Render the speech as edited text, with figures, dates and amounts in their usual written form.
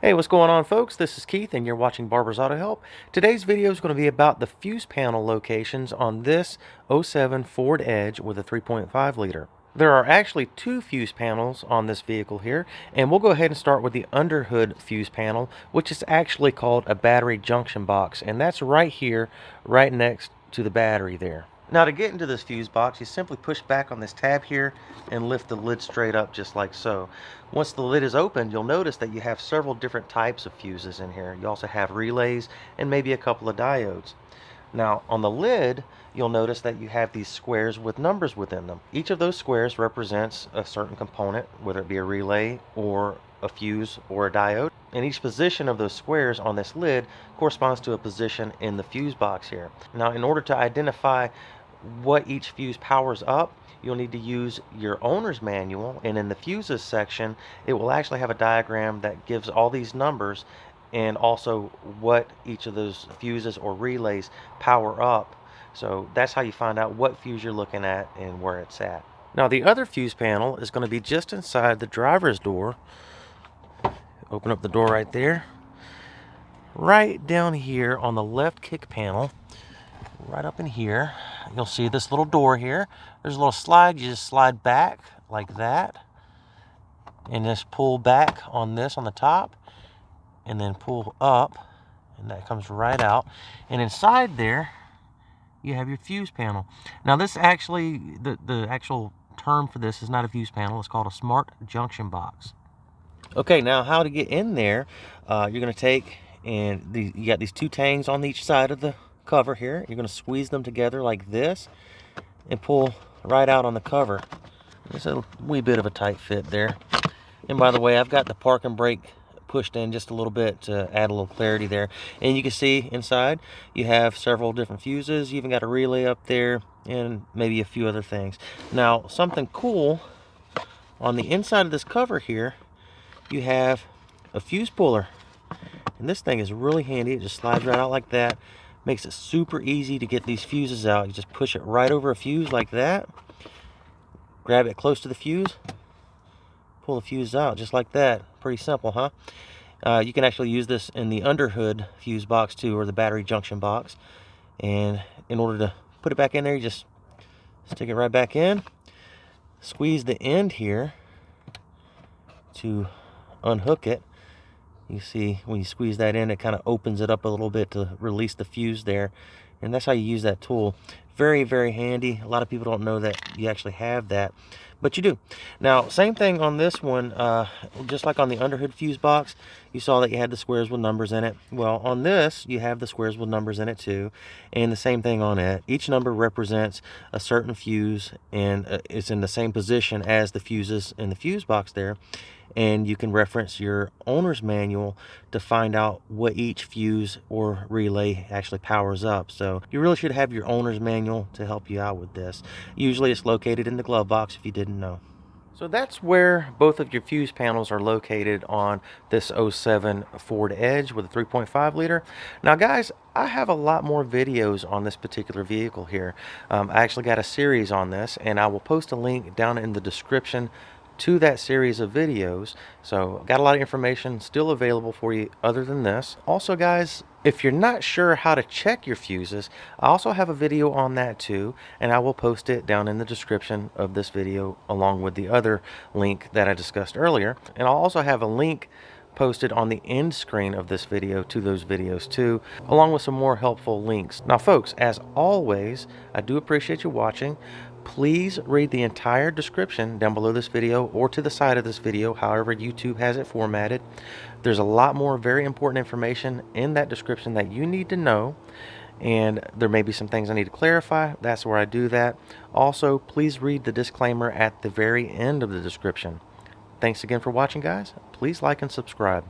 Hey, what's going on, folks? This is Keith and you're watching Barber's Auto Help. Today's video is going to be about the fuse panel locations on this '07 Ford Edge with a 3.5 liter. There are actually two fuse panels on this vehicle here, and we'll go ahead and start with the underhood fuse panel, which is actually called a battery junction box, and that's right here, right next to the battery there. Now, to get into this fuse box, you simply push back on this tab here and lift the lid straight up just like so. Once the lid is opened, you'll notice that you have several different types of fuses in here. You also have relays and maybe a couple of diodes. Now, on the lid, you'll notice that you have these squares with numbers within them. Each of those squares represents a certain component, whether it be a relay or a fuse or a diode. And each position of those squares on this lid corresponds to a position in the fuse box here. Now, in order to identify what each fuse powers up, you'll need to use your owner's manual, and in the fuses section it will actually have a diagram that gives all these numbers and also what each of those fuses or relays power up. So that's how you find out what fuse you're looking at and where it's at. Now, the other fuse panel is going to be just inside the driver's door. Open up the door right there. Right down here on the left kick panel, right up in here, you'll see this little door here. There's a little slide. You just slide back like that and just pull back on this on the top and then pull up, and that comes right out. And inside there you have your fuse panel. Now, this actually, the actual term for this is not a fuse panel. It's called a smart junction box. Okay, now how to get in there. You're going to take, and you got these two tangs on each side of the cover here. You're going to squeeze them together like this and pull right out on the cover. It's a wee bit of a tight fit there. And by the way, I've got the park and brake pushed in just a little bit to add a little clarity there. And you can see inside you have several different fuses. You even got a relay up there and maybe a few other things. Now, something cool, on the inside of this cover here you have a fuse puller, and this thing is really handy. It just slides right out like that. Makes it super easy to get these fuses out. You just push it right over a fuse like that, grab it close to the fuse, pull the fuse out just like that. Pretty simple, huh? You can actually use this in the underhood fuse box too, or the battery junction box. And in order to put it back in there, you just stick it right back in, squeeze the end here to unhook it. You see when you squeeze that in, it kind of opens it up a little bit to release the fuse there, and that's how you use that tool. Very, very handy. A lot of people don't know that you actually have that, but you do. Now, same thing on this one. Just like on the underhood fuse box, you saw that you had the squares with numbers in it. Well, on this you have the squares with numbers in it too, and the same thing on it. Each number represents a certain fuse, and it's in the same position as the fuses in the fuse box there. And you can reference your owner's manual to find out what each fuse or relay actually powers up. So you really should have your owner's manual to help you out with this. Usually it's located in the glove box if you didn't know. So that's where both of your fuse panels are located on this '07 Ford Edge with a 3.5 liter. Now, guys, I have a lot more videos on this particular vehicle here. I actually got a series on this, and I will post a link down in the description to that series of videos. So got a lot of information still available for you other than this. Also, guys, if you're not sure how to check your fuses, I also have a video on that too, and I will post it down in the description of this video along with the other link that I discussed earlier. And I'll also have a link posted on the end screen of this video to those videos too, along with some more helpful links. Now, folks, as always, I do appreciate you watching. Please read the entire description down below this video or to the side of this video, however YouTube has it formatted. There's a lot more very important information in that description that you need to know, and there may be some things I need to clarify. That's where I do that. Also, please read the disclaimer at the very end of the description. Thanks again for watching, guys. Please like and subscribe.